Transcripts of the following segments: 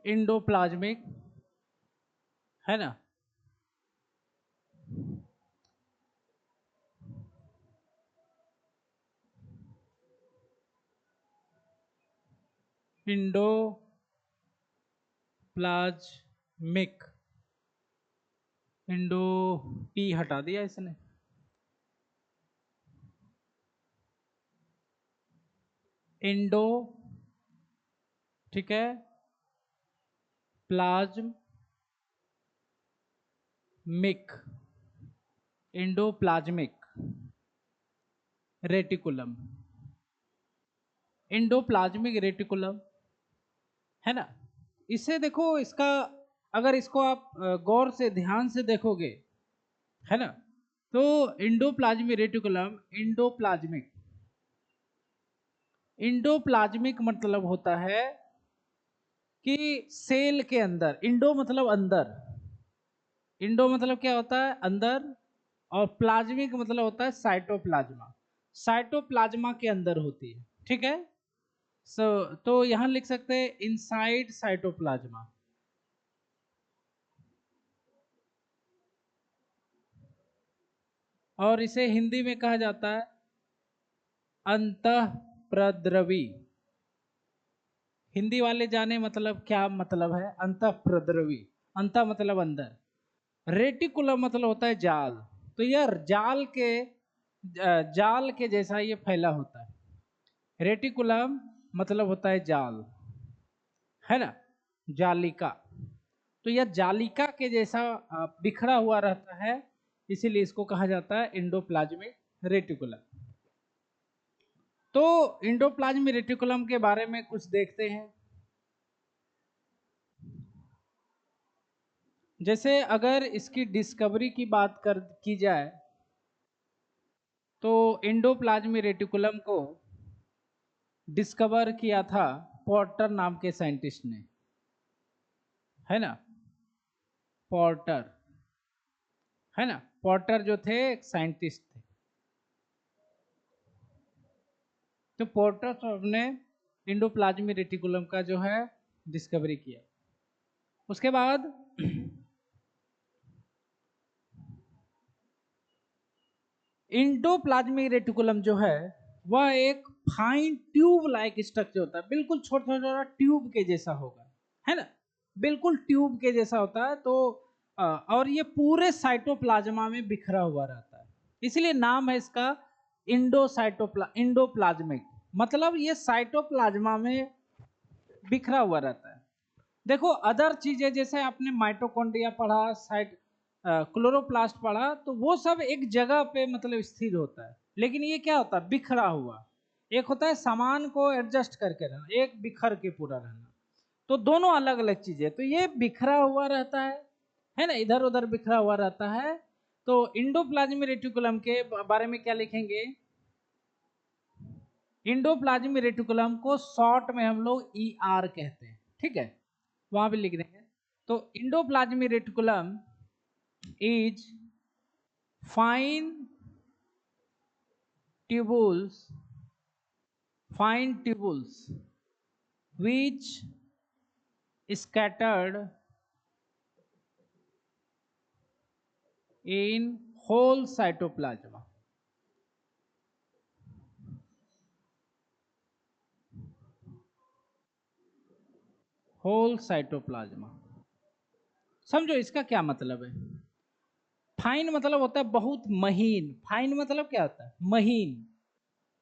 Endoplasmic, है ना। Endoplasmic, Indo T हटा दिया इसने, इंडो, ठीक है, plasmic, endoplasmic reticulum, endoplasmic reticulum, है ना। इसे देखो, इसका अगर इसको आप गौर से ध्यान से देखोगे, है ना, तो इंडोप्लाज्मिक रेटिकुलम, इंडोप्लाज्मिक, इंडोप्लाज्मिक मतलब होता है कि सेल के अंदर, इंडो मतलब अंदर, इंडो मतलब क्या होता है, अंदर, और प्लाज्मिक मतलब होता है साइटोप्लाज्मा, साइटोप्लाज्मा के अंदर होती है, ठीक है। तो यहां लिख सकते हैं इनसाइड साइटोप्लाज्मा, और इसे हिंदी में कहा जाता है अंतःप्रद्रवी। हिंदी वाले जाने मतलब क्या मतलब है अंतःप्रद्रवी, अंत मतलब अंदर, रेटिकुलम मतलब होता है जाल, तो यह जाल के जैसा ये फैला होता है, रेटिकुलम मतलब होता है जाल, है ना, जालिका, तो यह जालिका के जैसा बिखरा हुआ रहता है, इसीलिए इसको कहा जाता है इंडोप्लाज्मिक रेटिकुलम। तो इंडोप्लाज्मिक रेटिकुलम के बारे में कुछ देखते हैं। जैसे अगर इसकी डिस्कवरी की बात की जाए, तो इंडोप्लाज्मिक रेटिकुलम को डिस्कवर किया था पोर्टर नाम के साइंटिस्ट ने, है ना, पोर्टर, है ना, पोर्टर जो थे एक साइंटिस्ट थे, तो पोर्टर साहब ने इंडोप्लाज्मिक रेटिकुलम का जो है डिस्कवरी किया। उसके बाद इंडोप्लाज्मिक रेटिकुलम जो है वह एक फाइन ट्यूब लाइक स्ट्रक्चर होता है, बिल्कुल छोटा छोटा ट्यूब के जैसा होगा, है ना, बिल्कुल ट्यूब के जैसा होता है। तो और ये पूरे साइटोप्लाज्मा में बिखरा हुआ रहता है, इसलिए नाम है इसका इंडोप्लाज्मिक, मतलब ये साइटोप्लाज्मा में बिखरा हुआ रहता है। देखो अदर चीजें जैसे आपने माइटोकॉन्ड्रिया पढ़ा, साइट क्लोरोप्लास्ट पढ़ा, तो वो सब एक जगह पे मतलब स्थिर होता है, लेकिन ये क्या होता है, बिखरा हुआ। एक होता है सामान को एडजस्ट करके रहना, एक बिखर के पूरा रहना, तो दोनों अलग अलग चीजें। तो ये बिखरा हुआ रहता है ना, इधर उधर बिखरा हुआ रहता है। तो इंडोप्लाज्मिक रेटिकुलम के बारे में क्या लिखेंगे, इंडोप्लाज्मिक रेटिकुलम को शॉर्ट में हम लोग ER कहते हैं, ठीक है, वहां पे लिख देंगे। तो endoplasmic reticulum is fine tubules, fine tubules which scattered in whole cytoplasm, whole cytoplasm। समझो इसका क्या मतलब है। फाइन मतलब होता है बहुत महीन, फाइन मतलब क्या होता है, महीन,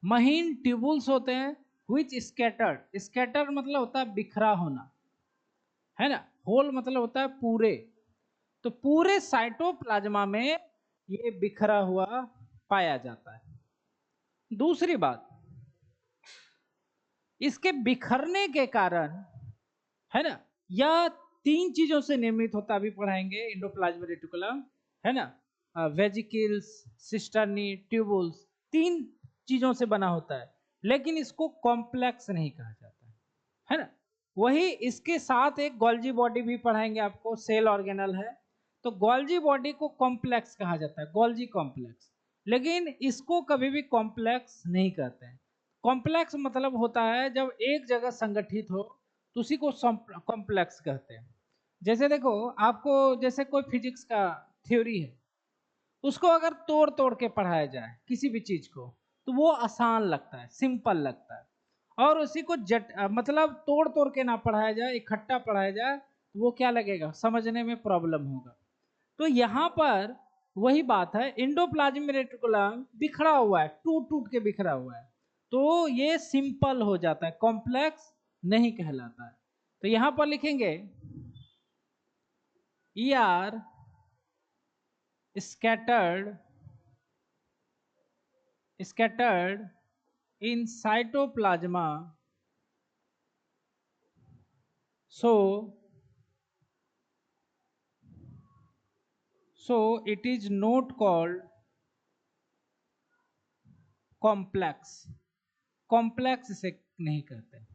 महीन ट्यूबुल्स होते हैं, विच स्कैटर्ड, स्कैटर मतलब होता है बिखरा होना, है ना, होल मतलब होता है पूरे, तो पूरे साइटोप्लाज्मा में ये बिखरा हुआ पाया जाता है। दूसरी बात, इसके बिखरने के कारण, है ना, यह तीन चीजों से निर्मित होता, अभी पढ़ाएंगे इंडोप्लाज्मिक रेटिकुलम, है ना, वेजिकल्स, सिस्टर्नी, ट्यूबुल्स, तीन चीजों से बना होता है, लेकिन इसको कॉम्प्लेक्स नहीं कहा जाता है ना। वही इसके साथ एक गोल्जी बॉडी भी पढ़ाएंगे आपको, सेल ऑर्गेनल है, तो गोल्जी बॉडी को कॉम्प्लेक्स कहा जाता है, गोल्जी कॉम्प्लेक्स, लेकिन इसको कभी भी कॉम्प्लेक्स नहीं कहते हैं। कॉम्प्लेक्स मतलब होता है जब एक जगह संगठित हो तो उसी को कॉम्प्लेक्स कहते हैं। जैसे देखो, आपको जैसे कोई फिजिक्स का थ्योरी है, उसको अगर तोड़ तोड़ के पढ़ाया जाए किसी भी चीज को, तो वो आसान लगता है, सिंपल लगता है। और उसी को मतलब तोड़ तोड़ के ना पढ़ाया जाए, इकट्ठा पढ़ाया जाए, तो वो क्या लगेगा, समझने में प्रॉब्लम होगा। तो यहाँ पर वही बात है, इंडोप्लाज्मिक रेटिकुलम बिखरा हुआ है, टूट टूट के बिखरा हुआ है, तो ये सिंपल हो जाता है, कॉम्प्लेक्स नहीं कहलाता है। तो यहां पर लिखेंगे E R scattered scattered in cytoplasma, so it is not called complex, complex इसे नहीं कहते,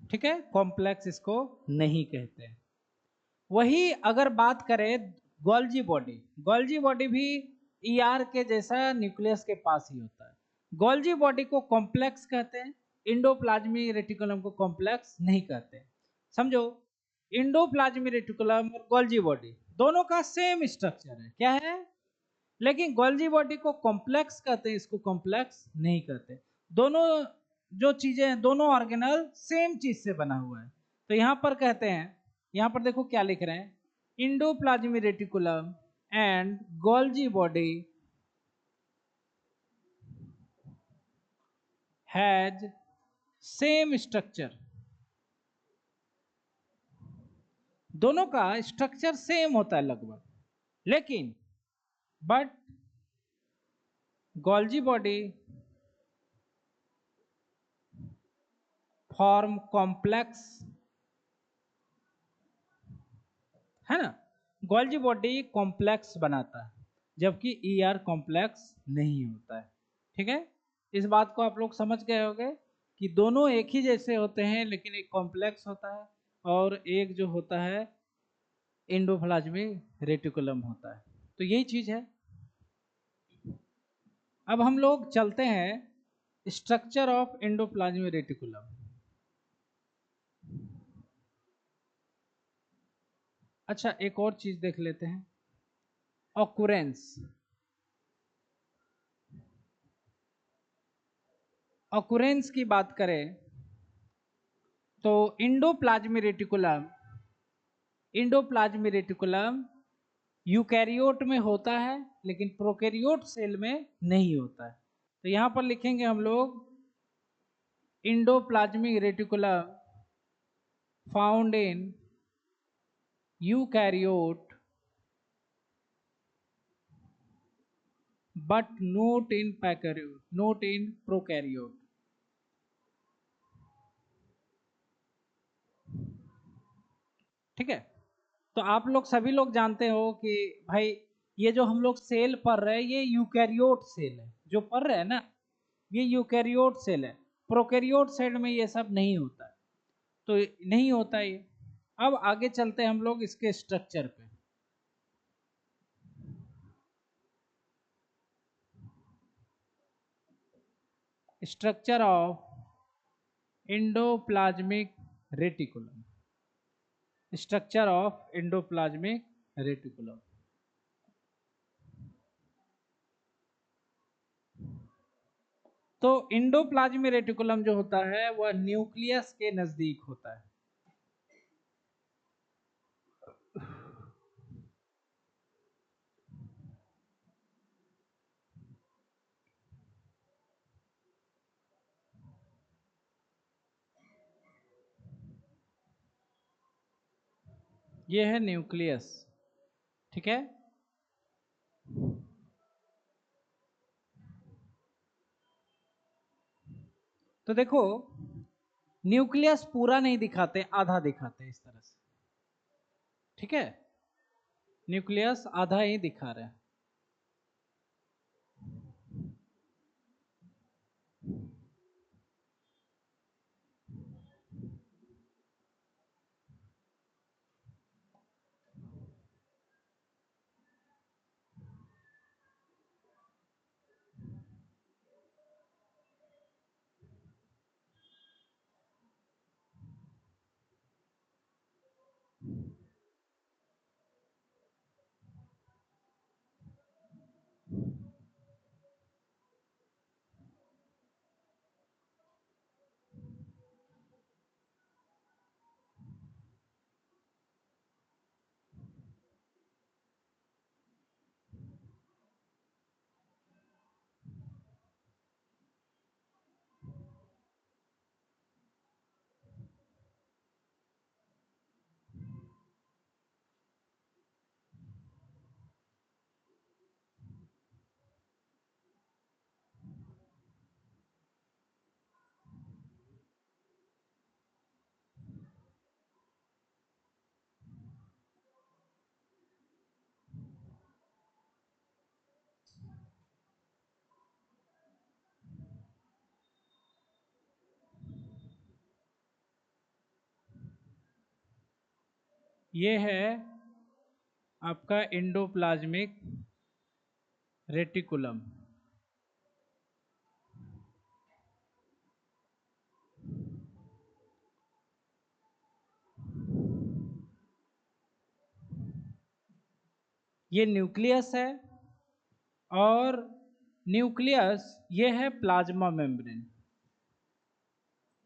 ठीक है, कॉम्प्लेक्स इसको नहीं कहते। वही अगर बात करें गोल्जी बॉडी, गोल्जी बॉडी भी ईआर के जैसा न्यूक्लियस के पास ही होता है। गोल्जी बॉडी को कॉम्प्लेक्स कहते हैं, इंडोप्लाज्मिक रेटिकुलम को कॉम्प्लेक्स नहीं कहते। समझो, इंडोप्लाज्मिक रेटिकुलम और गोल्जी बॉडी दोनों का सेम स्ट्रक्चर है, क्या है, लेकिन गोल्जी बॉडी को कॉम्प्लेक्स कहते हैं, इसको कॉम्प्लेक्स नहीं कहते। दोनों जो चीजें हैं, दोनों ऑर्गेनल सेम चीज से बना हुआ है। तो यहां पर कहते हैं, यहां पर देखो क्या लिख रहे हैं, endoplasmic reticulum and Golgi body has same structure. दोनों का स्ट्रक्चर सेम होता है लगभग, लेकिन but Golgi body form complex, है ना, गोल्जी बॉडी कॉम्प्लेक्स बनाता है, जबकि ईआर कॉम्प्लेक्स नहीं होता है। ठीक है, इस बात को आप लोग समझ गए होंगे कि दोनों एक ही जैसे होते हैं, लेकिन एक कॉम्प्लेक्स होता है और एक जो होता है इंडोप्लाज्मिक रेटिकुलम होता है। तो यही चीज है। अब हम लोग चलते हैं स्ट्रक्चर ऑफ इंडोप्लाज्मिक रेटिकुलम। अच्छा, एक और चीज देख लेते हैं, ऑकुरेंस। ऑकुरेंस की बात करें तो इंडोप्लाज्मिक रेटिकुलम यूकैरियोट में होता है, लेकिन प्रोकैरियोट सेल में नहीं होता है। तो यहां पर लिखेंगे हम लोग endoplasmic reticulum found in eukaryote but not in prokaryote, not in prokaryote। ठीक है, तो आप लोग सभी लोग जानते हो कि भाई ये जो हम लोग सेल पढ़ रहे हैं, ये यूकैरियोट सेल है, जो पढ़ रहे हैं ना, ये यूकैरियोट सेल है। प्रोकैरियोट सेल में ये सब नहीं होता है, तो नहीं होता ये। अब आगे चलते हैं हम लोग इसके स्ट्रक्चर पे। Structure of endoplasmic reticulum, structure of endoplasmic reticulum. तो इंडोप्लाज्मिक रेटिकुलम जो होता है वह न्यूक्लियस के नजदीक होता है। ये है न्यूक्लियस, ठीक है। तो देखो, न्यूक्लियस पूरा नहीं दिखाते, आधा दिखाते इस तरह से, ठीक है, न्यूक्लियस आधा ही दिखा रहे हैं। ये है आपका एंडोप्लाज्मिक रेटिकुलम। ये न्यूक्लियस है और न्यूक्लियस ये है प्लाज्मा मेम्ब्रेन।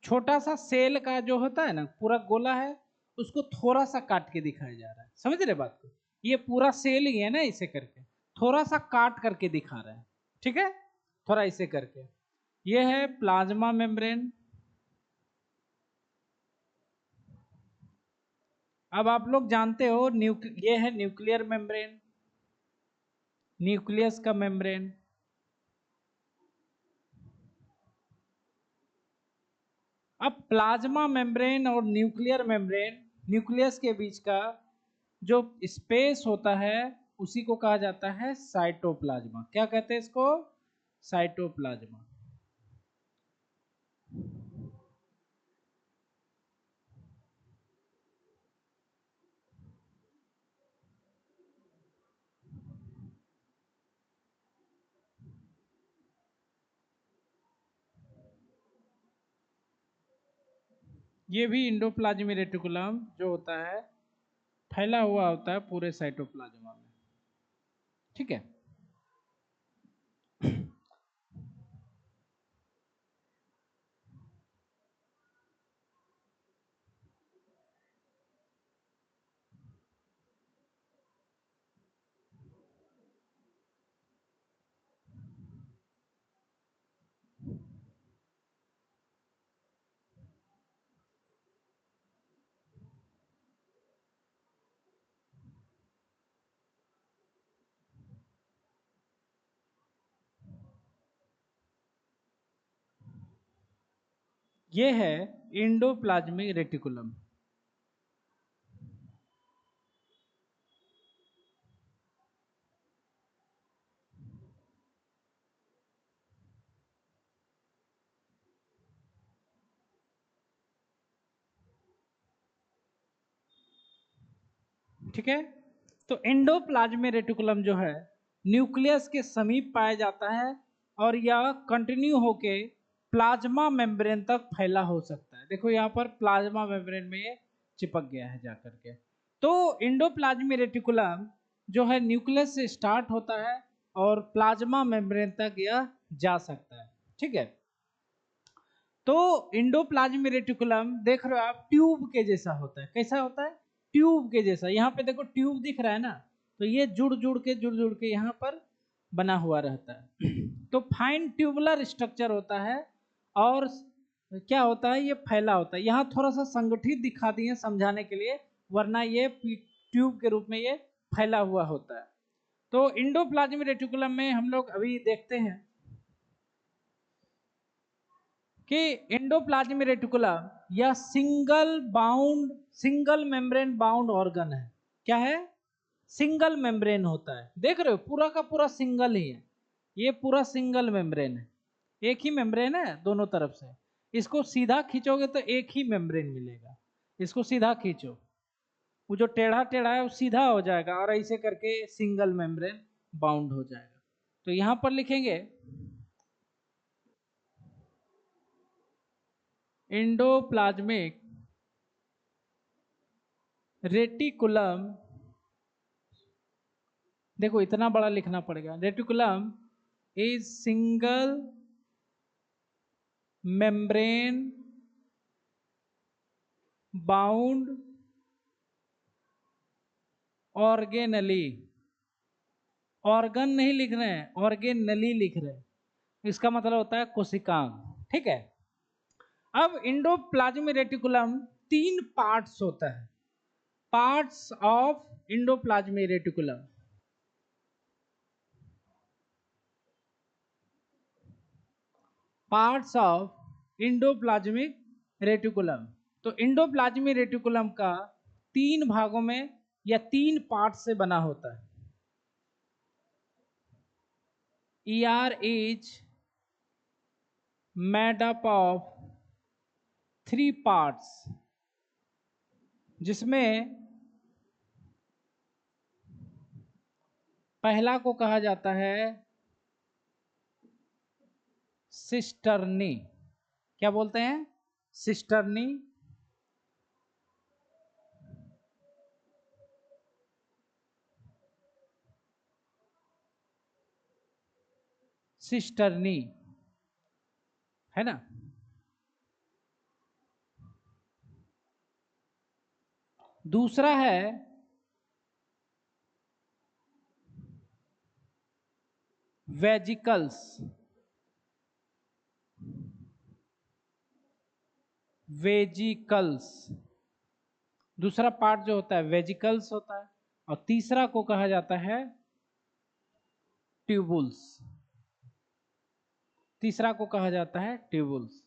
छोटा सा सेल का जो होता है ना पूरा गोला है, उसको थोड़ा सा काट के दिखाया जा रहा है, समझ रहे बात को? ये पूरा सेल ही है ना, इसे करके थोड़ा सा काट करके दिखा रहे हैं, ठीक है, थोड़ा इसे करके। ये है प्लाज्मा मेम्ब्रेन। अब आप लोग जानते हो ये है न्यूक्लियर मेम्ब्रेन, न्यूक्लियस का मेम्ब्रेन। अब प्लाज्मा मेम्ब्रेन और न्यूक्लियर मेम्ब्रेन, न्यूक्लियस के बीच का जो स्पेस होता है उसी को कहा जाता है साइटोप्लाज्मा। क्या कहते हैं इसको? साइटोप्लाज्मा। ये भी इंडोप्लाज्मिक रेटिकुलम जो होता है फैला हुआ होता है पूरे साइटोप्लाज्मा में, ठीक है। ये है इंडोप्लाज्मिक रेटिकुलम। ठीक है, तो एंडोप्लाज्मिक रेटिकुलम जो है न्यूक्लियस के समीप पाया जाता है और यह कंटिन्यू होके प्लाज्मा मेम्ब्रेन तक फैला हो सकता है। देखो यहाँ पर प्लाज्मा मेम्ब्रेन में ये चिपक गया है जाकर के। तो एंडोप्लाज्मिक रेटिकुलम जो है न्यूक्लियस से स्टार्ट होता है और प्लाज्मा मेम्ब्रेन तक यह जा सकता है, ठीक है। तो इंडोप्लाज्मिक रेटिकुलम देख रहे हो आप, ट्यूब के जैसा होता है। कैसा होता है? ट्यूब के जैसा। यहाँ पे देखो ट्यूब दिख रहा है ना, तो ये जुड़ जुड़ के यहाँ पर बना हुआ रहता है। तो फाइन ट्यूबुलर स्ट्रक्चर होता है और क्या होता है, ये फैला होता है। यहाँ थोड़ा सा संगठित दिखा दिए समझाने के लिए, वरना ये ट्यूब के रूप में ये फैला हुआ होता है। तो इंडोप्लाज्मिक रेटिकुलम में हम लोग अभी देखते हैं कि एंडोप्लाज्मिक रेटिकुलम या सिंगल मेम्ब्रेन बाउंड ऑर्गन है। क्या है? सिंगल मेम्ब्रेन होता है। देख रहे हो पूरा का पूरा सिंगल ही है, ये पूरा सिंगल मेम्ब्रेन है, एक ही मेम्ब्रेन है दोनों तरफ से। इसको सीधा खींचोगे तो एक ही मेम्ब्रेन मिलेगा, इसको सीधा खींचो, वो जो टेढ़ा टेढ़ा है वो सीधा हो जाएगा और ऐसे करके सिंगल मेम्ब्रेन बाउंड हो जाएगा। तो यहां पर लिखेंगे एंडोप्लाज्मिक रेटिकुलम। देखो इतना बड़ा लिखना पड़ेगा, reticulum is single membrane bound organelle. Organ नहीं लिख रहे हैं, ऑर्गेनली लिख रहे हैं, इसका मतलब होता है कोशिकांग, ठीक है। अब इंडोप्लाज्मिक रेटिकुलम तीन पार्ट्स होता है। Parts of endoplasmic reticulum. Parts of endoplasmic reticulum. तो इंडोप्लाज्मिक रेटिकुलम का तीन भागों में या तीन पार्ट से बना होता है। ER is made up of three parts, जिसमें पहला को कहा जाता है सिस्टर्नी। क्या बोलते हैं? सिस्टर्नी। सिस्टर्नी है ना। दूसरा है वेजिकल्स। वेजिकल्स दूसरा पार्ट जो होता है वेजिकल्स होता है। और तीसरा को कहा जाता है ट्यूबुल्स। तीसरा को कहा जाता है ट्यूबुल्स।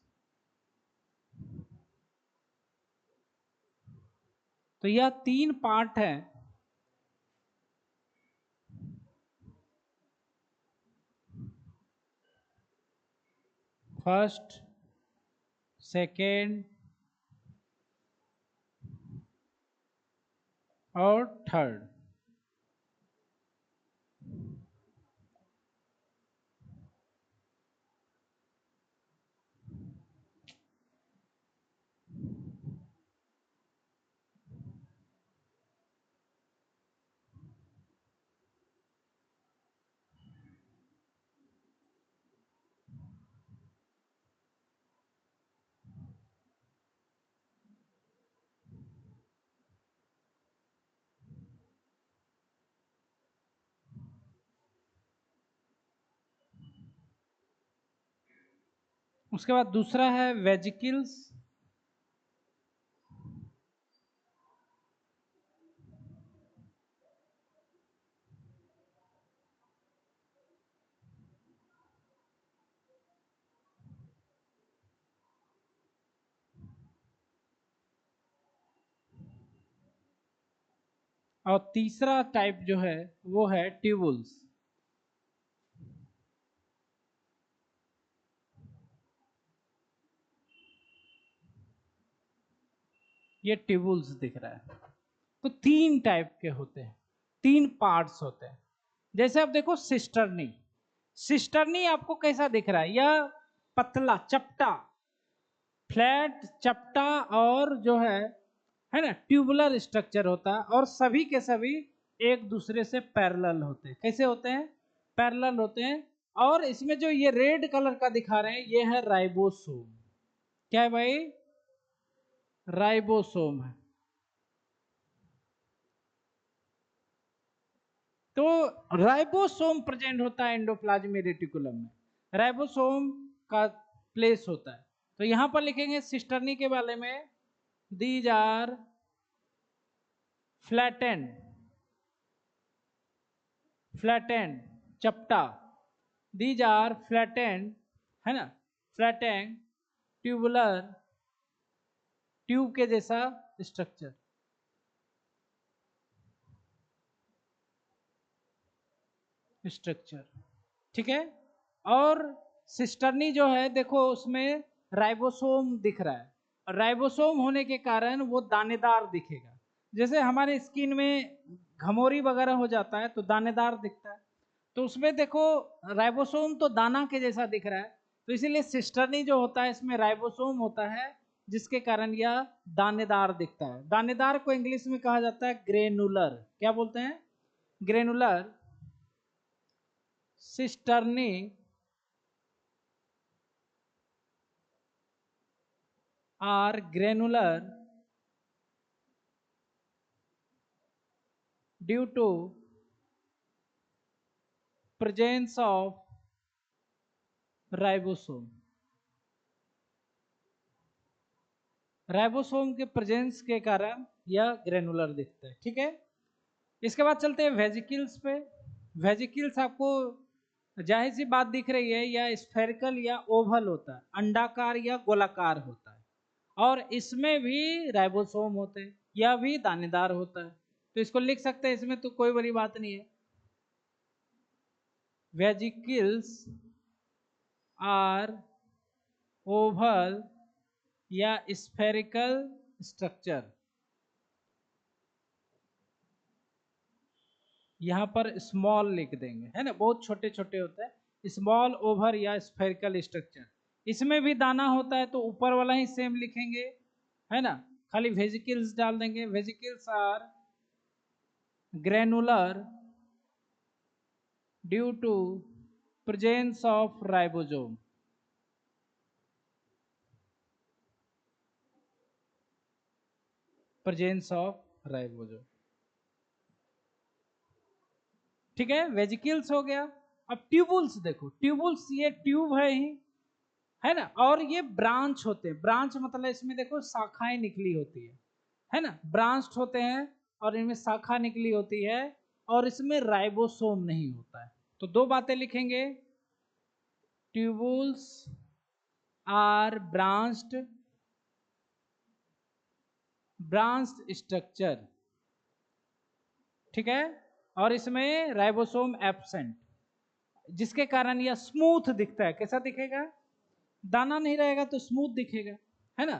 तो यह 3 पार्ट है। फर्स्ट, सेकेंड और थर्ड। उसके बाद दूसरा है वेजिकल्स। और तीसरा टाइप जो है वो है ट्यूबुल्स। ये ट्यूबुल्स दिख रहा है। तो 3 टाइप के होते हैं, 3 पार्ट्स होते हैं। जैसे आप देखो सिस्टर्नी। सिस्टर्नी आपको कैसा दिख रहा है? यह पतला चपटा, फ्लैट चपटा और जो है ना, ट्यूबुलर स्ट्रक्चर होता है। और सभी के सभी एक दूसरे से पैरेलल होते हैं। कैसे होते हैं? पैरेलल होते हैं। और इसमें जो ये रेड कलर का दिखा रहे हैं ये है राइबोसोम। क्या है भाई? राइबोसोम है। तो राइबोसोम प्रेजेंट होता है एंडोप्लाज्मिक रेटिकुलम में। राइबोसोम का प्लेस होता है। तो यहां पर लिखेंगे सिस्टर्नी के बारे में, दीज आर फ्लैटेंड, फ्लैटेंड चपटा, दीज आर फ्लैटेंड, है ना, फ्लैटेंड ट्यूबुलर, ट्यूब के जैसा स्ट्रक्चर। स्ट्रक्चर ठीक है। और सिस्टर्नी जो है देखो उसमें राइबोसोम दिख रहा है। राइबोसोम होने के कारण वो दानेदार दिखेगा। जैसे हमारे स्किन में घमोरी वगैरह हो जाता है तो दानेदार दिखता है। तो उसमें देखो राइबोसोम तो दाना के जैसा दिख रहा है। तो इसीलिए सिस्टर्नी जो होता है इसमें राइबोसोम होता है, जिसके कारण यह दानेदार दिखता है। दानेदार को इंग्लिश में कहा जाता है ग्रेनुलर। क्या बोलते हैं? Granular. Cisternae are granular due to presence of ribosome. Ribosome के प्रेजेंस के कारण यह ग्रेनुलर दिखता है। ठीक है। इसके बाद चलते हैं वेजिकल्स पे। वेजिकल्स आपको जाहिर सी बात दिख रही है, या स्फेरिकल या ओवल होता है, अंडाकार या गोलाकार होता है। और इसमें भी राइबोसोम होते हैं, यह भी दानेदार होता है। तो इसको लिख सकते हैं, इसमें तो कोई बड़ी बात नहीं है। वेजिकल्स आर ओवल या स्फेरिकल स्ट्रक्चर। यहाँ पर स्मॉल लिख देंगे, है ना, बहुत छोटे छोटे होते हैं, स्मॉल ओवर या स्फेरिकल स्ट्रक्चर। इसमें भी दाना होता है तो ऊपर वाला ही सेम लिखेंगे, है ना, खाली वेजिकल्स डाल देंगे। Vesicles are granular due to presence of ribosome. Presence of ribosome, ठीक है, वेजिकल्स हो गया। अब ट्यूबुल्स देखो, ट्यूबुल्स ये ट्यूब है ना, और ये ब्रांच होते हैं। ब्रांच मतलब इसमें देखो शाखाएं निकली होती है ना, ब्रांच होते हैं और इनमें शाखा निकली होती है, और इसमें राइबोसोम नहीं होता है। तो दो बातें लिखेंगे, ट्यूबुल्स आर ब्रांच्ड स्ट्रक्चर, ठीक है, और इसमें राइबोसोम एब्सेंट, जिसके कारण यह स्मूथ दिखता है। कैसा दिखेगा? दाना नहीं रहेगा तो स्मूथ दिखेगा, है ना।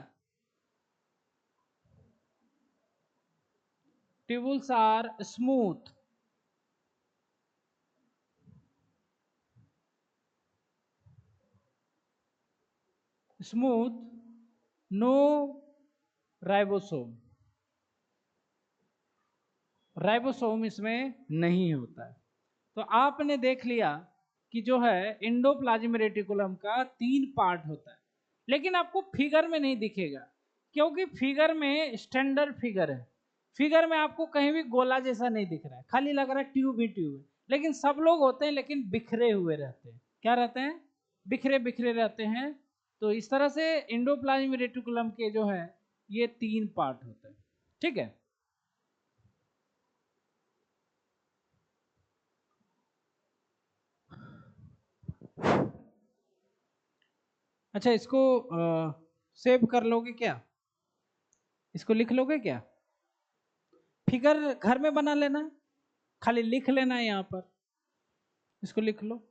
Tubules are smooth, smooth, no ribosome, ribosome इसमें नहीं होता है। तो आपने देख लिया कि जो है एंडोप्लाज्म रेटिकुलम का 3 पार्ट होता है, लेकिन आपको फिगर में नहीं दिखेगा, क्योंकि फिगर में स्टैंडर्ड फिगर है। फिगर में आपको कहीं भी गोला जैसा नहीं दिख रहा है, खाली लग रहा है ट्यूब ही ट्यूब है। लेकिन सब लोग होते हैं लेकिन बिखरे हुए रहते हैं। क्या रहते हैं? बिखरे बिखरे रहते हैं। तो इस तरह से एंडोप्लाज्म रेटिकुलम के जो है ये 3 पार्ट होते हैं, ठीक है। अच्छा, इसको सेव कर लोगे क्या? इसको लिख लोगे क्या? फिगर घर में बना लेना, खाली लिख लेना है यहाँ पर, इसको लिख लो।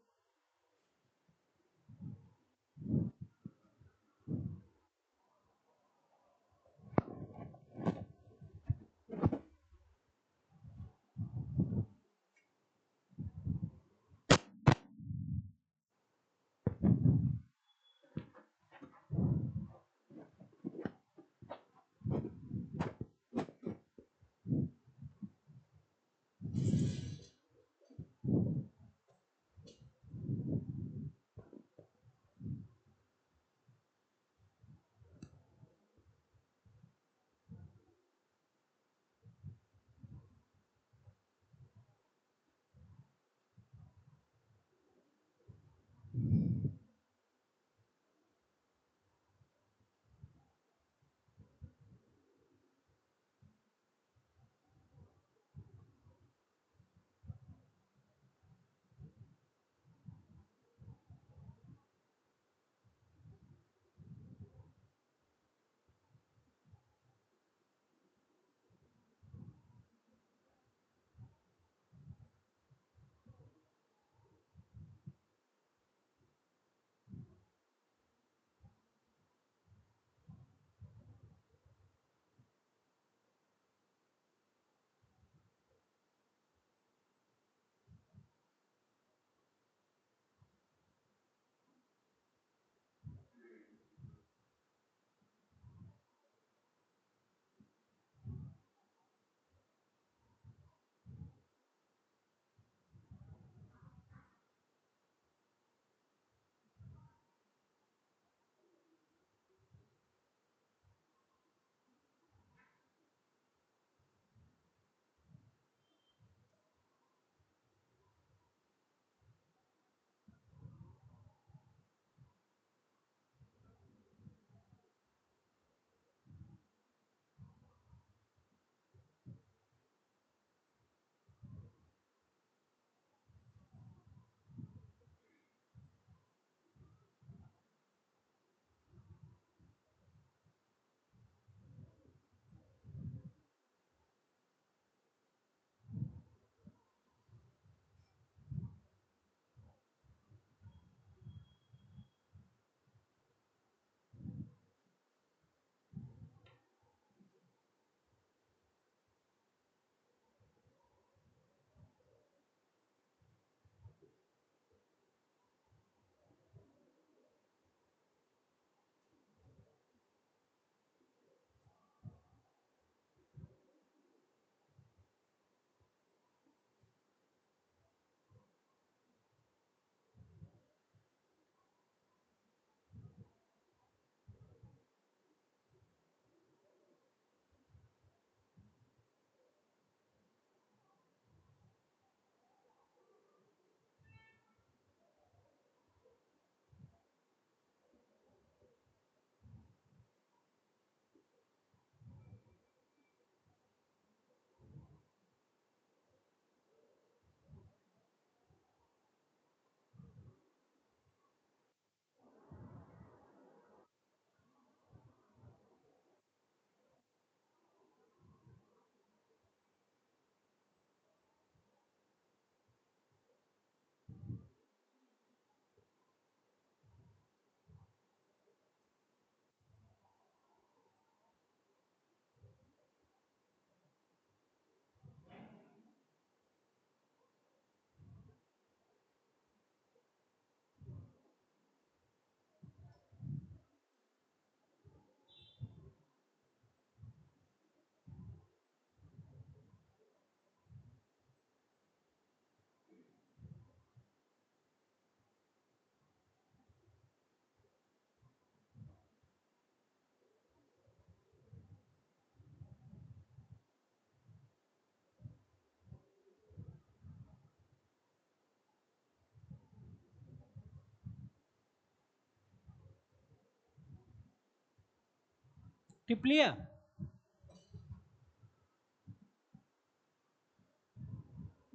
टिप लिया?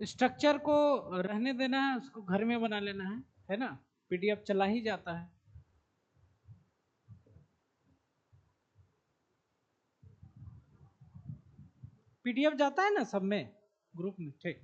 स्ट्रक्चर को रहने देना है, उसको घर में बना लेना है ना? पीडीएफ चला ही जाता है। पीडीएफ जाता है ना सब में, ग्रुप में, ठीक।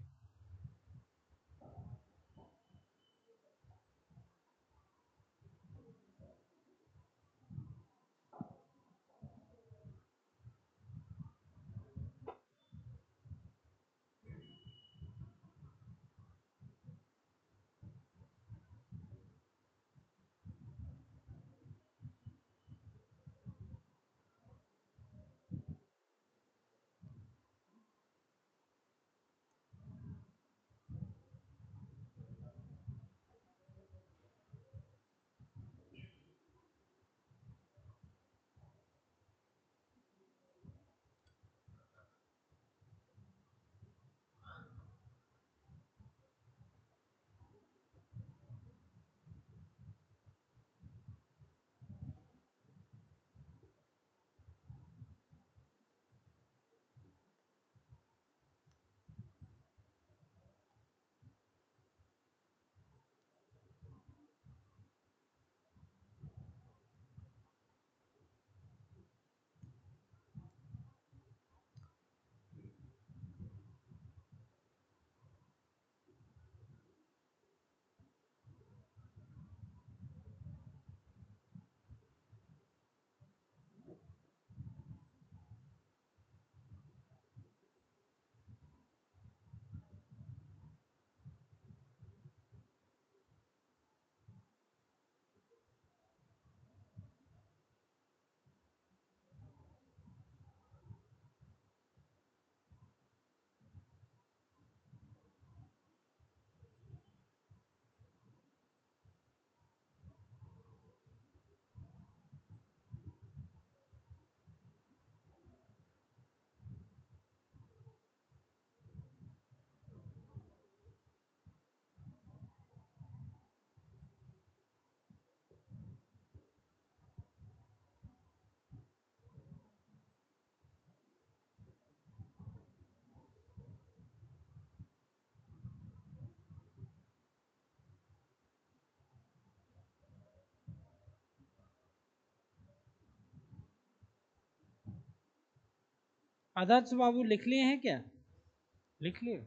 आदर्श बाबू लिख लिए हैं क्या? लिख लिए?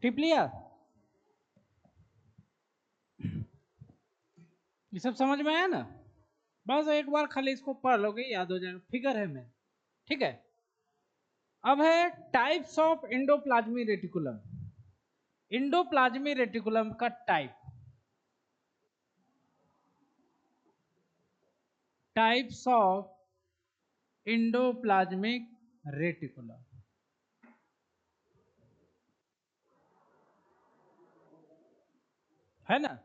टिप लिया? ये सब समझ में आया ना? बस एक बार खाली इसको पढ़ लोगे, याद हो जाएगा, फिगर है में। ठीक है, अब है टाइप्स ऑफ इंडोप्लाज्मी रेटिकुलम। इंडोप्लाज्मी रेटिकुलम का टाइप्स ऑफ इंडोप्लाज्मिक रेटिकुलम, है ना?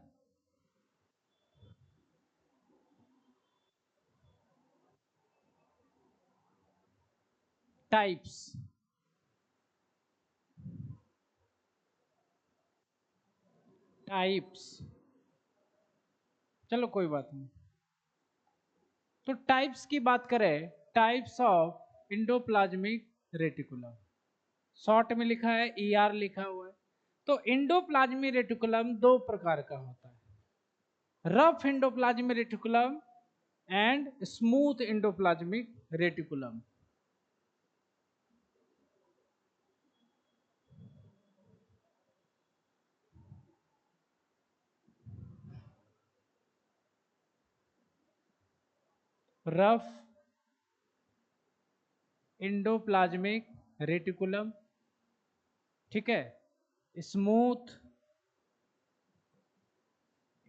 टाइप्स, टाइप्स, चलो कोई बात नहीं। तो टाइप्स की बात करें, types of endoplasmic reticulum, short में लिखा है ईआर लिखा हुआ है। तो इंडोप्लाज्मिक रेटिकुलम दो प्रकार का होता है, rough endoplasmic reticulum and smooth endoplasmic reticulum. Rough endoplasmic reticulum, ठीक है, स्मूथ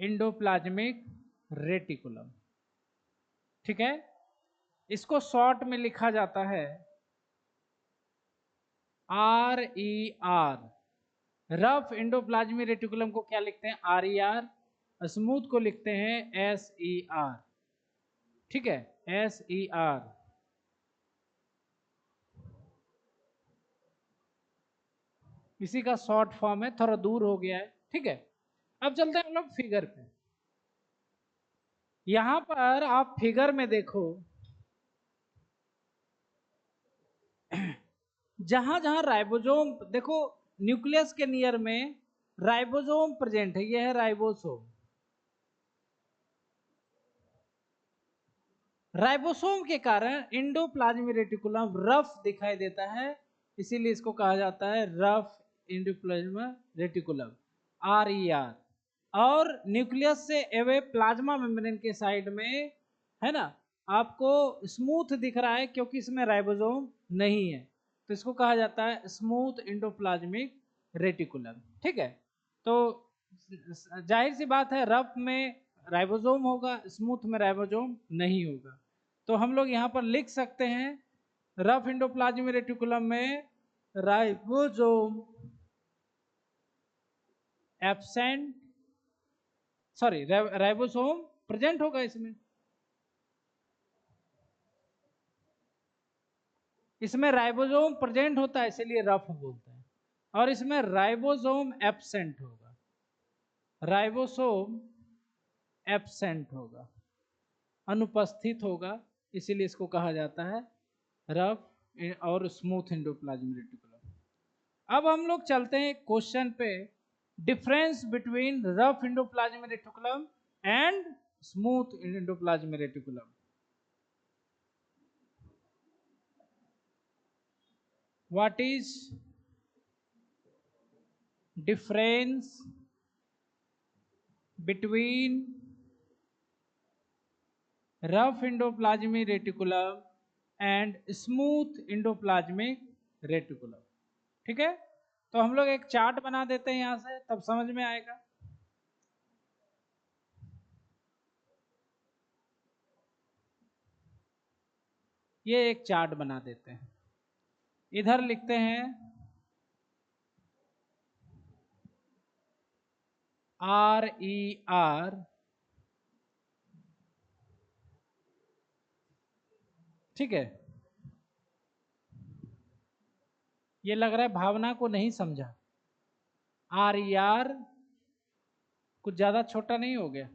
इंडोप्लाज्मिक रेटिकुलम, ठीक है। इसको शॉर्ट में लिखा जाता है RER। रफ इंडोप्लाज्मिक रेटिकुलम को क्या लिखते हैं? RER। स्मूथ को लिखते हैं SER, ठीक है, SER। इसी का शॉर्ट फॉर्म है, थोड़ा दूर हो गया है, ठीक है। अब चलते हैं हम लोग फिगर पे। यहां पर आप फिगर में देखो, जहां जहां राइबोसोम देखो, न्यूक्लियस के नियर में राइबोसोम प्रेजेंट है, यह है राइबोसोम। राइबोसोम के कारण इंडोप्लाज्मिक रेटिकुलम रफ दिखाई देता है, इसीलिए इसको कहा जाता है रफ इंडोप्लाज्मिक रेटिकुलम, RER। और न्यूक्लियस से एवे प्लाज्मा मेम्ब्रेन के साइड में, है ना, आपको स्मूथ दिख रहा है क्योंकि इसमें राइबोसोम नहीं है, तो इसको कहा जाता है स्मूथ इंडोप्लाज्मिक रेटिकुलम, ठीक है। तो जाहिर सी बात है, रफ में राइबोसोम होगा, स्मूथ में राइबोसोम नहीं होगा। तो हम लोग यहाँ पर लिख सकते हैं रफ इंडोप्लाज्मिक रेटिकुलम में ribosome absent, sorry, ribosome present होगा इसमें। इसमें राइबोसोम प्रेजेंट होता है इसलिए रफ बोलते हैं, और इसमें राइबोसोम एब्सेंट होगा, राइबोसोम एब्सेंट होगा, अनुपस्थित होगा, इसीलिए इसको कहा जाता है रफ और स्मूथ इंडोप्लाज्मिक रेटिकुलम। अब हम लोग चलते हैं क्वेश्चन पे, difference between rough endoplasmic reticulum and smooth endoplasmic reticulum. What is difference between rough endoplasmic reticulum and smooth endoplasmic reticulum, ठीक है। तो हम लोग एक चार्ट बना देते हैं यहां से, तब समझ में आएगा। ये एक चार्ट बना देते हैं, इधर लिखते हैं RER, ठीक है। ये लग रहा है भावना को नहीं समझा। RER कुछ ज्यादा छोटा नहीं हो गया?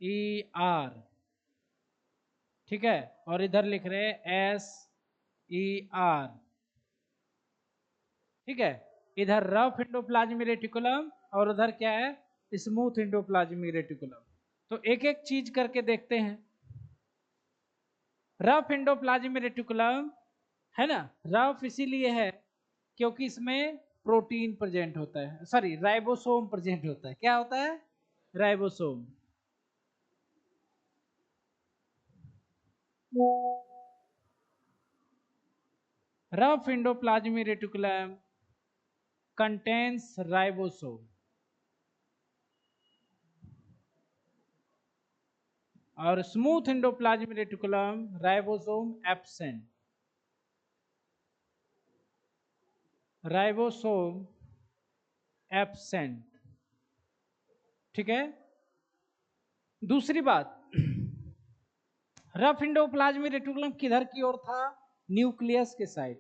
RER, ठीक है, और इधर लिख रहे हैं SER, ठीक है। इधर रफ इंडोप्लाज्मिक रेटिकुलम और उधर क्या है? Smooth endoplasmic reticulum. तो एक एक चीज करके देखते हैं। रफ इंडोप्लाज्मिक रेटिकुलम, है ना, रफ इसीलिए है क्योंकि इसमें प्रोटीन प्रेजेंट होता है, सॉरी राइबोसोम प्रेजेंट होता है। क्या होता है? Ribosome. Rough endoplasmic reticulum contains ribosome और smooth endoplasmic reticulum ribosome absent. Ribosome absent, ठीक है। दूसरी बात, रफ एंडोप्लाज्मिक रेटिकुलम किधर की ओर था? न्यूक्लियस के साइड,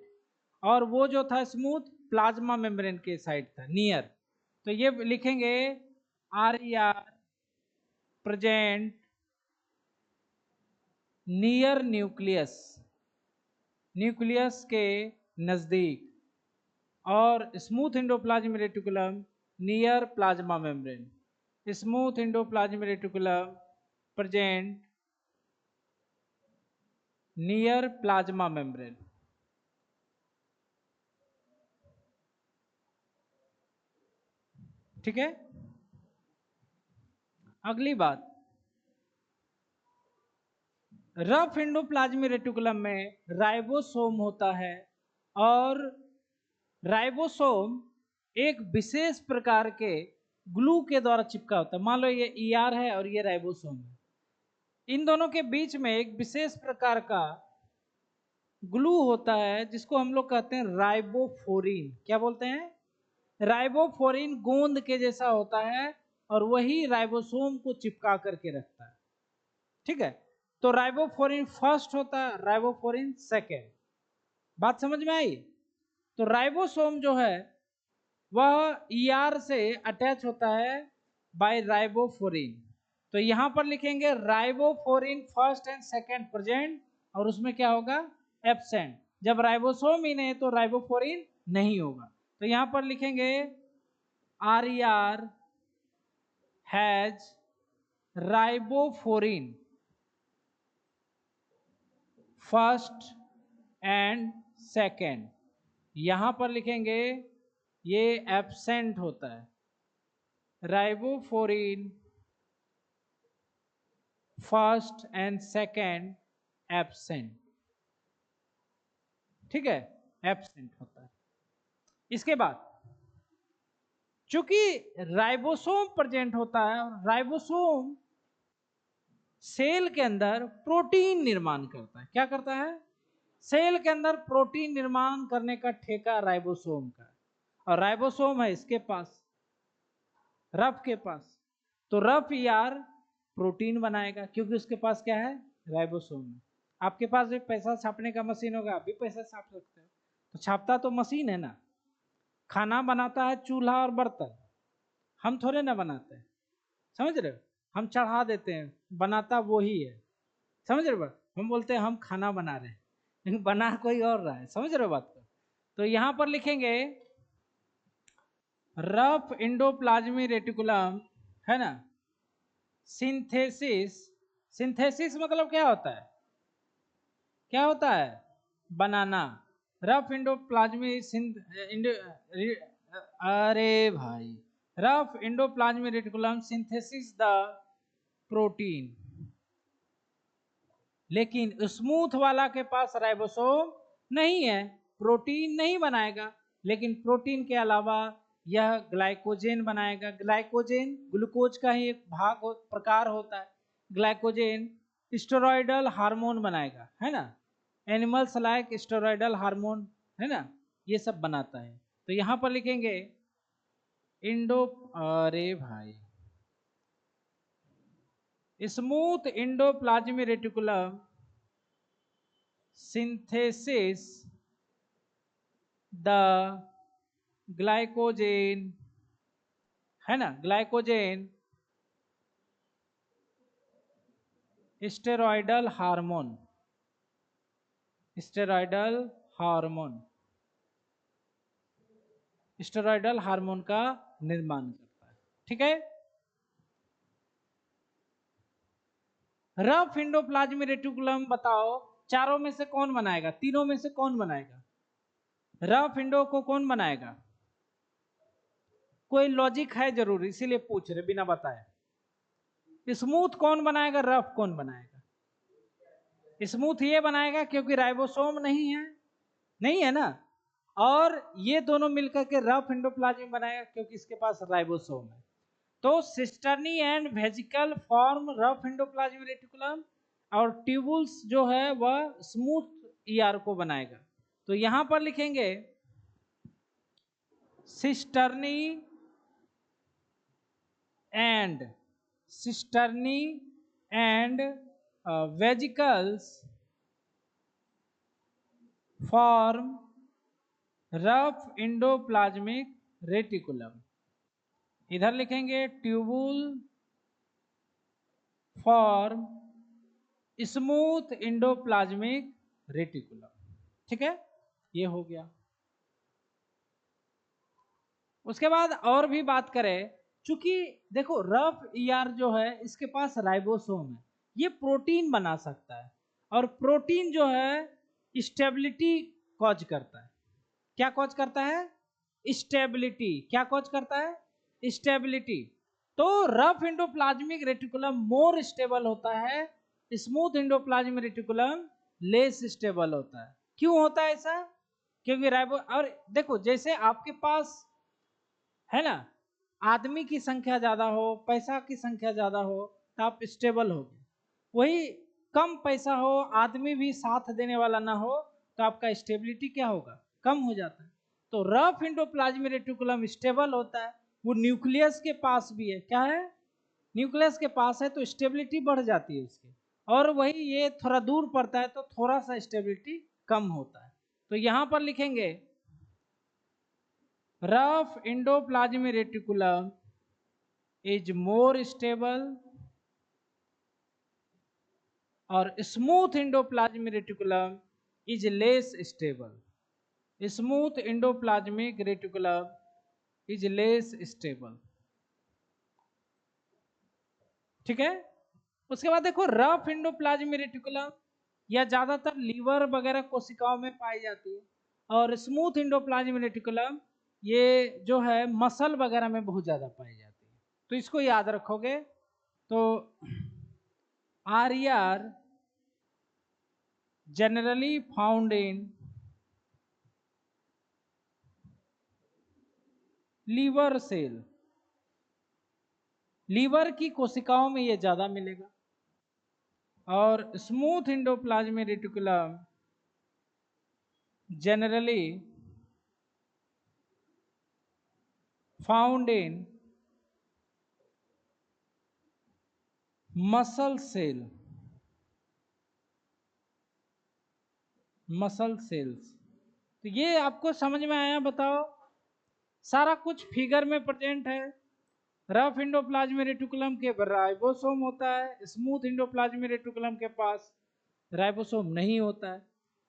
और वो जो था स्मूथ प्लाज्मा मेम्ब्रेन के साइड था, नियर। तो ये लिखेंगे RER present near nucleus, nucleus के नजदीक, और smooth endoplasmic reticulum near plasma membrane. Smooth endoplasmic reticulum present near plasma membrane. ठीक है। अगली बात, रफ एंडोप्लाज्मिक रेटिकुलम में राइबोसोम होता है, और राइबोसोम एक विशेष प्रकार के ग्लू के द्वारा चिपका होता है। मान लो ये ER है और ये राइबोसोम है, इन दोनों के बीच में एक विशेष प्रकार का ग्लू होता है जिसको हम लोग कहते हैं राइबोफोरिन। क्या बोलते हैं? राइबोफोरिन गोंद के जैसा होता है, और वही राइबोसोम को चिपका करके रखता है। ठीक है। तो राइबोफोरिन फर्स्ट होता है, राइबोफोरिन सेकेंड। बात समझ में आई? तो राइबोसोम जो है वह ER से अटैच होता है बाय राइबोफोरिन। तो यहां पर लिखेंगे ribophorin first and second present, और उसमें क्या होगा? एब्सेंट। जब राइबोसोम ही नहीं तो राइबोफोरिन नहीं होगा। तो यहां पर लिखेंगे RER has ribophorin first and second. यहां पर लिखेंगे ये एब्सेंट होता है, ribophorin first and second absent. ठीक है, एब्सेंट होता है। इसके बाद चूंकि राइबोसोम प्रेजेंट होता है, और राइबोसोम सेल के अंदर प्रोटीन निर्माण करता है। क्या करता है? सेल के अंदर प्रोटीन निर्माण करने का ठेका राइबोसोम का है, और राइबोसोम है इसके पास, रफ के पास। तो रफ ER प्रोटीन बनाएगा, क्योंकि उसके पास क्या है? राइबोसोम है। आपके पास भी पैसा छापने का मशीन होगा, आप भी पैसा छाप सकते हो। तो छापता तो मशीन है ना, खाना बनाता है चूल्हा और बर्तन, हम थोड़े ना बनाते हैं। समझ रहे हो? हम चढ़ा देते हैं, बनाता वो ही है। समझ रहे हो बात? हम बोलते हैं हम खाना बना रहे हैं, लेकिन बना कोई और रहा है। समझ रहे हो बात को? तो यहां पर लिखेंगे रफ एंडोप्लाज्मिक रेटिकुलम, है ना, सिंथेसिस। सिंथेसिस मतलब क्या होता है? क्या होता है? बनाना। रफ एंडोप्लाज्मिक अरे भाई, rough endoplasmic reticulum synthesis the protein. लेकिन स्मूथ वाला के पास राइबोसोम नहीं है, प्रोटीन नहीं बनाएगा, लेकिन प्रोटीन के अलावा यह ग्लाइकोजेन बनाएगा। ग्लाइकोजेन ग्लूकोज का ही एक भाग प्रकार होता है। ग्लाइकोजेन स्टेरॉयडल हार्मोन बनाएगा, है ना, एनिमल्स लाइक स्टेरॉयडल हार्मोन, है ना, ये सब बनाता है। तो यहां पर लिखेंगे इंडो, अरे भाई, smooth endoplasmic reticulum synthesis the glycogen, है ना, glycogen steroidal hormone, steroidal hormone, steroidal hormone का निर्माण करता है। ठीक है। रफ एंडोप्लाज्मिक रेटिकुलम बताओ, चारों में से कौन बनाएगा? तीनों में से कौन बनाएगा? रफ इंडो को कौन बनाएगा? कोई लॉजिक है जरूर, इसीलिए पूछ रहे बिना बताए। स्मूथ कौन बनाएगा, रफ कौन बनाएगा? स्मूथ ये बनाएगा क्योंकि राइबोसोम नहीं है, नहीं है ना। और ये दोनों मिलकर के रफ एंडोप्लाज्म बनाएगा क्योंकि इसके पास राइबोसोम है। तो cisternae and vesicle form rough endoplasmic reticulum, और ट्यूबुल्स जो है वह स्मूथ ईआर को बनाएगा। तो यहां पर लिखेंगे cisternae and vesicles form rough endoplasmic reticulum. इधर लिखेंगे tubule form smooth endoplasmic reticulum. ठीक है, ये हो गया। उसके बाद और भी बात करें, चूंकि देखो रफ ईआर जो है इसके पास राइबोसोम है, ये प्रोटीन बना सकता है, और प्रोटीन जो है स्टेबिलिटी कॉज करता है। क्या कॉज करता है? स्टेबिलिटी। क्या कॉज करता है? स्टेबिलिटी। तो rough endoplasmic reticulum more stable होता है, smooth endoplasmic reticulum less stable होता है। क्यों होता है ऐसा? क्योंकि राइबो, और देखो जैसे आपके पास है ना, आदमी की संख्या ज्यादा हो, पैसा की संख्या ज्यादा हो तो आप स्टेबल हो, वही कम पैसा हो, आदमी भी साथ देने वाला ना हो तो आपका स्टेबिलिटी क्या होगा? कम हो जाता है। तो रफ एंडोप्लाज्मिक रेटिकुलम स्टेबल होता है, वो न्यूक्लियस के पास भी है। क्या है? न्यूक्लियस के पास है, तो स्टेबिलिटी बढ़ जाती है उसकी। और वही ये थोड़ा दूर पड़ता है तो थोड़ा सा स्टेबिलिटी कम होता है। तो यहां पर लिखेंगे rough endoplasmic reticulum is more stable और smooth endoplasmic reticulum is less stable. Smooth endoplasmic reticulum is less stable. ठीक है। उसके बाद देखो रफ एंडोप्लाज्मिक रेटिकुलम या ज्यादातर लीवर वगैरह कोशिकाओं में पाई जाती है, और स्मूथ एंडोप्लाज्मिक रेटिकुलम ये जो है मसल वगैरह में बहुत ज्यादा पाई जाती है। तो इसको याद रखोगे। तो R E R generally found in liver cell, liver की कोशिकाओं में ये ज्यादा मिलेगा। और smooth endoplasmic reticulum generally found in muscle cell, muscle cells. तो ये आपको समझ में आया? बताओ, सारा कुछ फिगर में प्रेजेंट है। रफ एंडोप्लाज्मिक रेटिकुलम के राइबोसोम होता है, स्मूथ एंडोप्लाज्मिक रेटिकुलम के पास राइबोसोम नहीं होता है।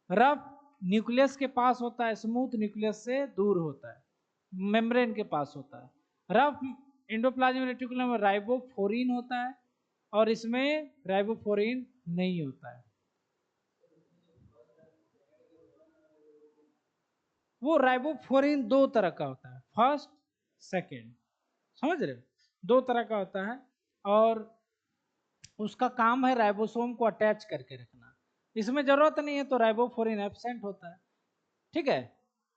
रफ न्यूक्लियस के पास होता है, स्मूथ न्यूक्लियस से दूर होता है, मेम्ब्रेन के पास होता है। रफ एंडोप्लाज्मिक रेटिकुलम में राइबोफ्लोरिन होता है, और इसमें राइबोफ्लोरिन नहीं होता है। वो राइबोफ्लोरिन दो तरह का होता है, फर्स्ट सेकेंड, समझ रहे हो? दो तरह का होता है, और उसका काम है राइबोसोम को अटैच करके रखना। इसमें जरूरत नहीं है तो राइबोफ्लोरिन एब्सेंट होता है। ठीक है।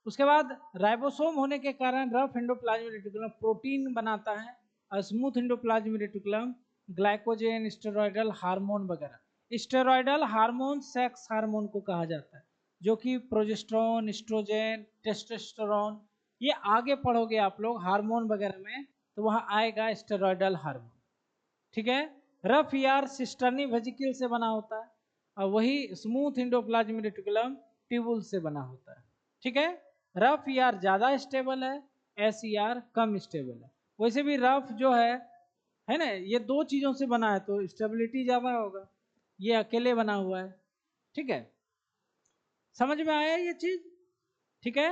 उसके बाद राइबोसोम होने के कारण रफ एंडोप्लाज्मिक रेटिकुलम प्रोटीन बनाता है, और smooth endoplasmic reticulum glycogen, steroidal hormone वगैरह। स्टेरॉयडल हार्मोन सेक्स हार्मोन को कहा जाता है, जो कि प्रोजेस्टेरोन, एस्ट्रोजन, टेस्टोस्टेरोन, ये आगे पढ़ोगे आप लोग हार्मोन वगैरह में तो वहां आएगा स्टेरॉयडल हार्मोन। ठीक है। रफ ईआर सिस्टर्नी वेजिकल से बना होता है, और वही स्मूथ एंडोप्लाज्मिक रेटिकुलम ट्यूबुल से बना होता है। ठीक है। रफ ईआर ज्यादा स्टेबल है, एस ईआर कम स्टेबल है। वैसे भी रफ जो है ना, ये दो चीजों से बना है तो स्टेबिलिटी ज्यादा होगा, ये अकेले बना हुआ है। ठीक है, समझ में आया ये चीज? ठीक है।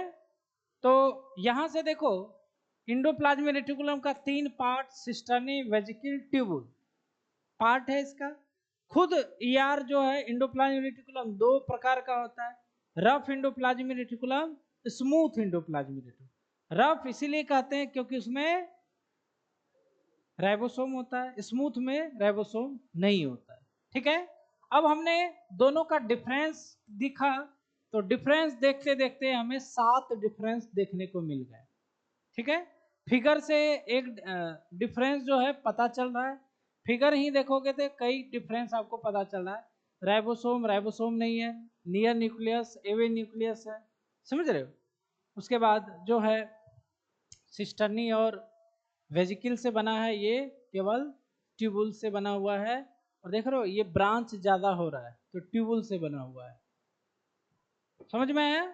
तो यहां से देखो इंडोप्लाज्मिक रेटिकुलम का तीन part, cisternae vesicle tubule part है इसका। खुद ईआर जो है इंडोप्लाज्मिक रेटिकुलम दो प्रकार का होता है, rough endoplasmic reticulum smooth endoplasmic reticulum. Rough इसीलिए कहते हैं क्योंकि उसमें राइबोसोम होता है, स्मूथ में राइबोसोम नहीं होता है। ठीक है, अब हमने दोनों का डिफरेंस दिखा, तो डिफरेंस देखते देखते हमें 7 डिफरेंस देखने को मिल गए। ठीक है, फिगर से एक डिफरेंस जो है पता चल रहा है, फिगर ही देखोगे तो कई डिफरेंस आपको पता चल रहा है। राइबोसोम राइबोसोम नहीं है, नियर न्यूक्लियस एवे न्यूक्लियस है, समझ रहे हो। उसके बाद जो है सिस्टर्नी और वेजिकल से बना है, ये केवल ट्यूबुल से बना हुआ है। और देख रहे हो ये ब्रांच ज्यादा हो रहा है तो ट्यूबुल से बना हुआ है, समझ में आया।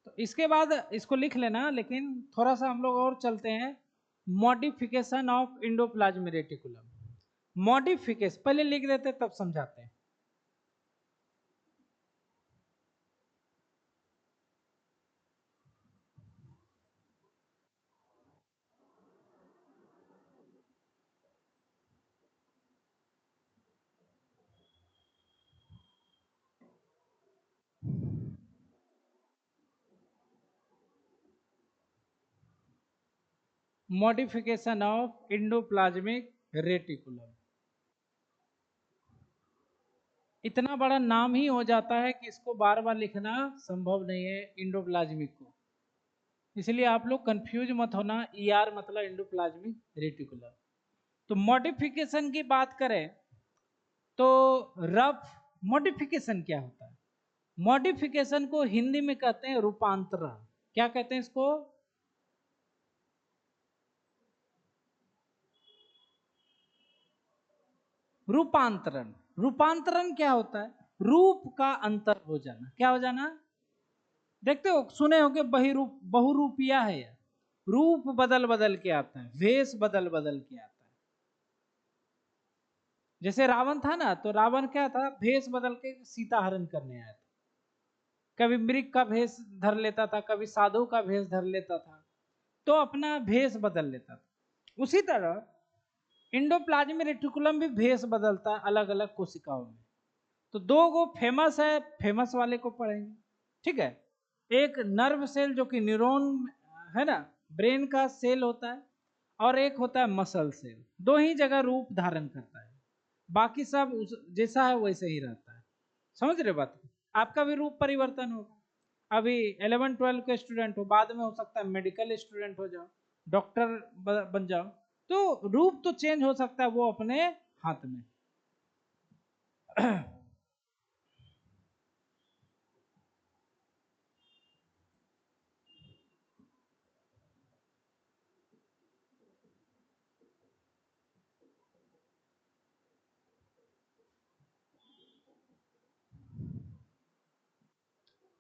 तो इसके बाद इसको लिख लेना, लेकिन थोड़ा सा हम लोग और चलते हैं। Modification of endoplasmic reticulum. Modification पहले लिख देते तब समझाते हैं। Modification of endoplasmic reticulum. इतना बड़ा नाम ही हो जाता है कि इसको बार बार लिखना संभव नहीं है एंडोप्लाज्मिक को, इसलिए आप लोग कंफ्यूज मत होना। ईआर मतलब एंडोप्लाज्मिक रेटिकुलम। तो मॉडिफिकेशन की बात करें तो रफ मॉडिफिकेशन क्या होता है? मॉडिफिकेशन को हिंदी में कहते हैं रूपांतरण। क्या कहते हैं इसको? रूपांतरण। रूपांतरण क्या होता है? रूप का अंतर हो जाना। क्या हो जाना? देखते हो, सुने हो कि बहुरूपिया है, रूप बदल बदल के आता है, वेश बदल बदल के आता है। जैसे रावण था ना, तो रावण क्या था, भेष बदल के सीता हरण करने आया था। कभी मृग का भेष धर लेता था, कभी साधु का भेष धर लेता था, तो अपना भेष बदल लेता था। उसी तरह इंडोप्लाज्मिक रेटिकुलम भी भेष बदलता है अलग अलग कोशिकाओं में। तो दो गो फेमस है, फेमस वाले को पढ़ेंगे। ठीक है, एक नर्व सेल जो कि न्यूरॉन है ना, ब्रेन का सेल होता है, और एक होता है मसल सेल। दो ही जगह रूप धारण करता है, बाकी सब जैसा है वैसे ही रहता है। समझ रहे बात? आपका भी रूप परिवर्तन होगा। अभी 11-12 के स्टूडेंट हो, बाद में हो सकता है मेडिकल स्टूडेंट हो जाओ, डॉक्टर बन जाओ, तो रूप तो चेंज हो सकता है, वो अपने हाथ में।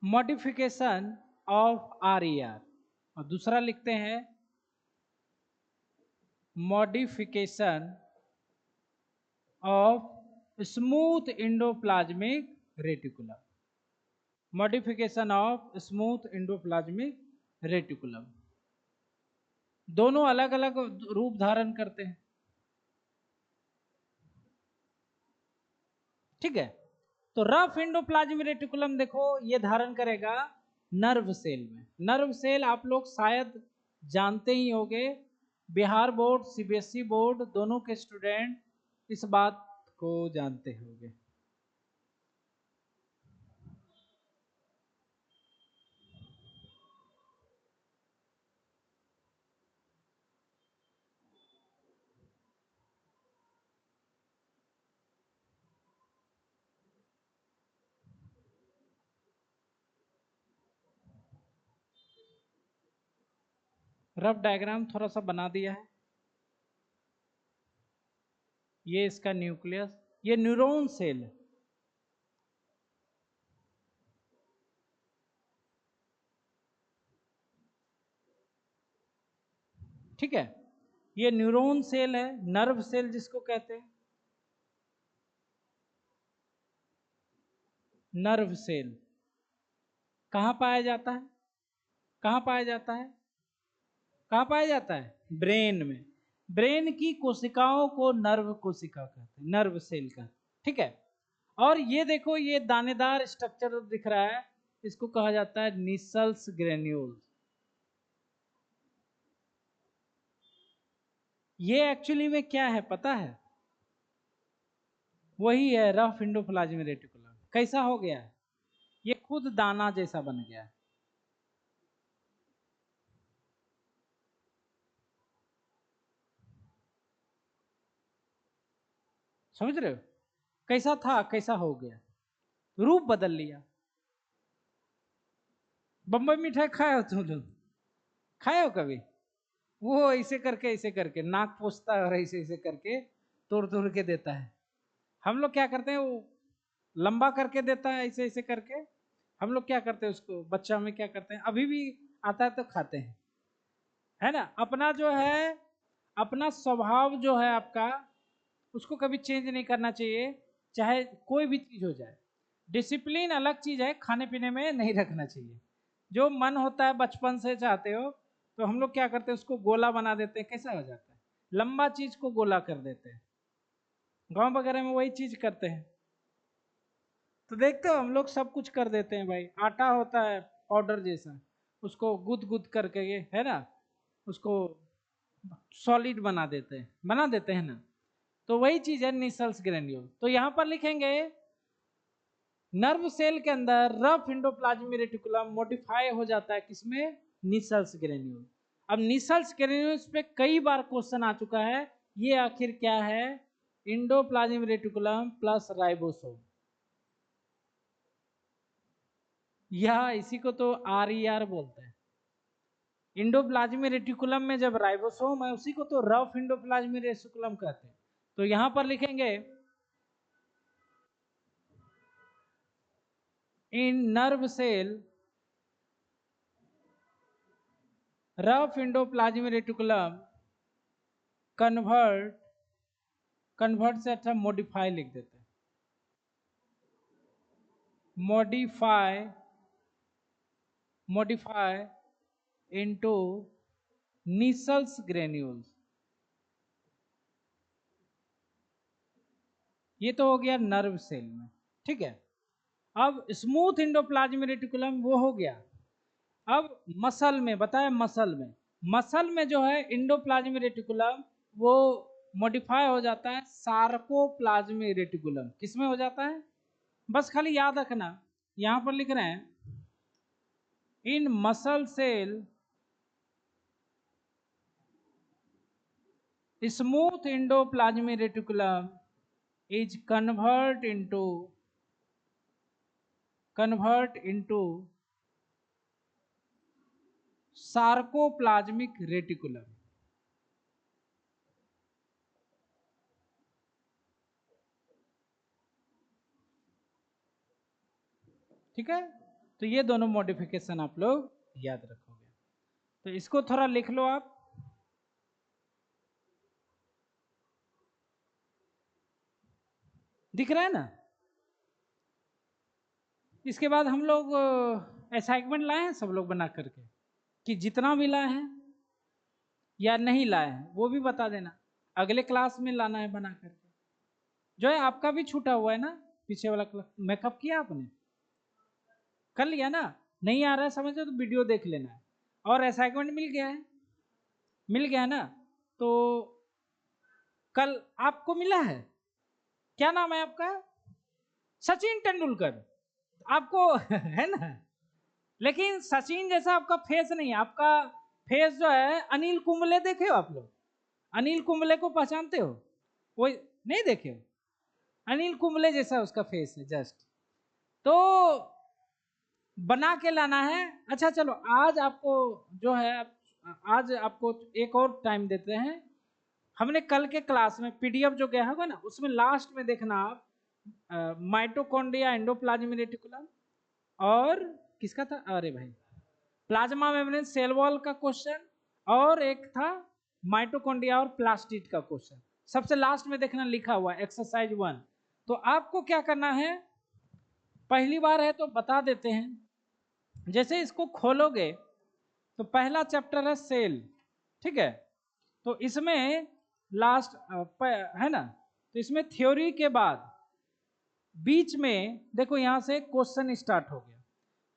मॉडिफिकेशन ऑफ आर और दूसरा लिखते हैं modification of smooth endoplasmic reticulum. Modification of smooth endoplasmic reticulum, दोनों अलग अलग रूप धारण करते हैं। ठीक है, तो रफ एंडोप्लाज्मिक रेटिकुलम देखो ये धारण करेगा नर्व सेल में। नर्व सेल आप लोग शायद जानते ही होंगे, बिहार बोर्ड सीबीएसई बोर्ड दोनों के स्टूडेंट इस बात को जानते होंगे। रफ डायग्राम थोड़ा सा बना दिया है। ये इसका न्यूक्लियस, ये न्यूरॉन सेल है। ठीक है, ये न्यूरॉन सेल है, नर्व सेल जिसको कहते हैं। नर्व सेल कहाँ पाया जाता है? कहाँ पाया जाता है? कहाँ पाया जाता है? ब्रेन में। ब्रेन की कोशिकाओं को नर्व कोशिका कहते हैं, नर्व सेल कहते हैं। ठीक है, और ये देखो ये दानेदार स्ट्रक्चर दिख रहा है, इसको कहा जाता है निसल्स ग्रेन्यूल। ये एक्चुअली में क्या है पता है? वही है रफ एंडोप्लाज्मिक रेटिकुलम। कैसा हो गया है? ये खुद दाना जैसा बन गया है। समझ रहे हो? कैसा था कैसा हो गया, रूप बदल लिया। बम्बई मिठाई खाए हो तुम लोग? खाए हो कभी? वो ऐसे करके नाक पोसता है और ऐसे ऐसे करके तोड़ तोड़ के देता है। हम लोग क्या करते हैं, वो लंबा करके देता है ऐसे ऐसे करके। हम लोग क्या करते हैं, उसको बच्चा में क्या करते हैं, अभी भी आता है तो खाते हैं, है ना। अपना जो है, अपना स्वभाव जो है आपका, उसको कभी चेंज नहीं करना चाहिए, चाहे कोई भी चीज हो जाए। डिसिप्लिन अलग चीज है, खाने पीने में नहीं रखना चाहिए। जो मन होता है बचपन से चाहते हो, तो हम लोग क्या करते हैं, उसको गोला बना देते हैं। कैसा हो जाता है? लंबा चीज को गोला कर देते हैं। गांव वगैरह में वही चीज करते हैं। तो देखते हो हम लोग सब कुछ कर देते हैं भाई। आटा होता है पाउडर जैसा, उसको गुद गुद करके, ये है ना, उसको सॉलिड बना देते हैं ना। तो वही चीज है निसल्स ग्रेन्यूल। तो यहां पर लिखेंगे नर्व सेल के अंदर रफ एंडोप्लाज्मिक रेटिकुलम मॉडिफाई हो जाता है किसमें? Nissl's granule. अब निसल्स ग्रेन्यूल्स पे कई बार क्वेश्चन आ चुका है, ये आखिर क्या है? एंडोप्लाज्मिक रेटिकुलम प्लस राइबोसोम, यह इसी को तो RER बोलते हैं। एंडोप्लाज्मिक रेटिकुलम में जब राइबोसोम है, उसी को तो रफ एंडोप्लाज्मिक रेटिकुलम कहते हैं। तो यहां पर लिखेंगे in nerve cell rough endoplasmic reticulum convert से अच्छा मॉडिफाई लिख देते हैं। Modify into Nissl's granules. ये तो हो गया नर्व सेल में, ठीक है। अब स्मूथ एंडोप्लाज्मिक रेटिकुलम वो हो गया। अब मसल में बताया, मसल में जो है एंडोप्लाज्मिक रेटिकुलम वो मॉडिफाई हो जाता है सार्कोप्लाज्मिक रेटिकुलम। किसमें हो जाता है? बस खाली याद रखना, यहां पर लिख रहे हैं in muscle cell smooth endoplasmic reticulum is convert into sarcoplasmic reticulum. ठीक है, तो ये दोनों मॉडिफिकेशन आप लोग याद रखोगे। तो इसको थोड़ा लिख लो आप। दिख रहा है ना? इसके बाद हम लोग असाइनमेंट लाए हैं सब लोग बना करके, कि जितना भी लाए हैं या नहीं लाए हैं वो भी बता देना, अगले क्लास में लाना है बना करके। जो है आपका भी छूटा हुआ है ना, पीछे वाला क्लास मेकअप किया आपने, कर लिया ना? नहीं आ रहा है समझ, तो वीडियो देख लेना है। और असाइनमेंट मिल गया है ना? तो कल आपको मिला है, क्या नाम है आपका? सचिन तेंदुलकर आपको है ना? लेकिन सचिन जैसा आपका फेस नहीं है। आपका फेस जो है अनिल कुंबले, देखे हो आप लोग? अनिल कुंबले को पहचानते हो? कोई नहीं देखे हो? अनिल कुंबले जैसा उसका फेस है जस्ट। तो बना के लाना है। अच्छा चलो, आज आपको जो है, आज आपको एक और टाइम देते हैं। हमने कल के क्लास में PDF जो गया होगा ना, उसमें लास्ट में देखना आप माइटोकॉन्ड्रिया, एंडोप्लाज्मिक रेटिकुलम, और किसका था, अरे भाई, प्लाज्मा मेम्ब्रेन सेल वॉल का क्वेश्चन, और एक था माइटोकॉन्ड्रिया और प्लास्टिड का क्वेश्चन। सबसे लास्ट में देखना लिखा हुआ एक्सरसाइज 1। तो आपको क्या करना है, पहली बार है तो बता देते हैं। जैसे इसको खोलोगे तो पहला चैप्टर है सेल, ठीक है। तो इसमें लास्ट है ना, तो इसमें थ्योरी के बाद बीच में देखो यहां से क्वेश्चन स्टार्ट हो गया।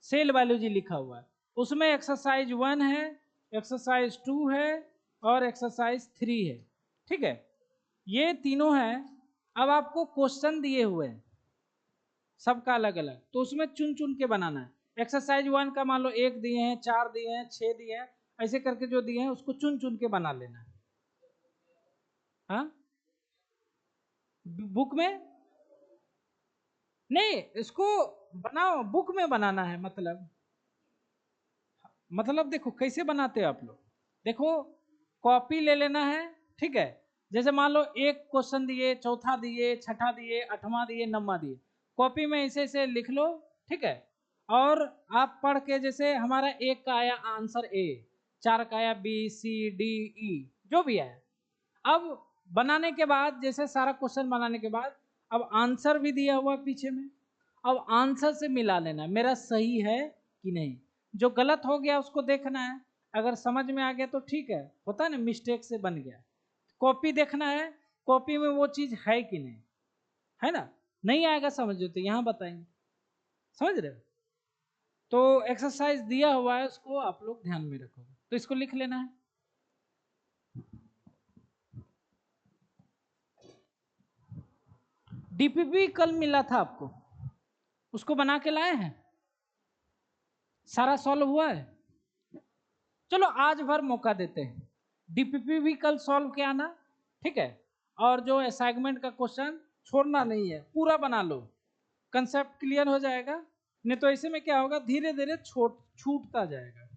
सेल बायोलॉजी लिखा हुआ है, उसमें एक्सरसाइज 1 है, एक्सरसाइज 2 है और एक्सरसाइज 3 है। ठीक है, ये तीनों हैं। अब आपको क्वेश्चन दिए हुए हैं सबका अलग अलग, तो उसमें चुन चुन के बनाना है। एक्सरसाइज 1 का मान लो 1 दिए हैं, 4 दिए हैं, 6 दिए हैं, ऐसे करके जो दिए हैं उसको चुन चुन के बना लेना है। हाँ, बुक में नहीं, इसको बनाओ, बुक में बनाना है। मतलब देखो कैसे बनाते हो आप लोग, देखो कॉपी ले लेना है। ठीक है, जैसे मान लो एक क्वेश्चन दिए, चौथा दिए, छठा दिए, आठवां दिए, नौवां दिए, कॉपी में ऐसे ऐसे लिख लो। ठीक है, और आप पढ़ के, जैसे हमारा एक का आया आंसर ए, 4 का आया बी सी डी ई, जो भी आया, अब बनाने के बाद, जैसे सारा क्वेश्चन बनाने के बाद, अब आंसर भी दिया हुआ पीछे में, अब आंसर से मिला लेना मेरा सही है कि नहीं। जो गलत हो गया उसको देखना है, अगर समझ में आ गया तो ठीक है, होता है ना मिस्टेक से बन गया। कॉपी देखना है, कॉपी में वो चीज है कि नहीं, है ना। नहीं आएगा समझ तो यहाँ बताएंगे, समझ रहे हो। तो एक्सरसाइज दिया हुआ है, उसको आप लोग ध्यान में रखोगे, तो इसको लिख लेना है। डीपीपी कल मिला था आपको, उसको बना के लाए हैं, सारा सॉल्व हुआ है। चलो आज भर मौका देते हैं, डीपीपी भी कल सॉल्व किया आना। ठीक है, और जो असाइनमेंट का क्वेश्चन छोड़ना नहीं है, पूरा बना लो, कंसेप्ट क्लियर हो जाएगा। नहीं तो ऐसे में क्या होगा, धीरे धीरे छूटता जाएगा।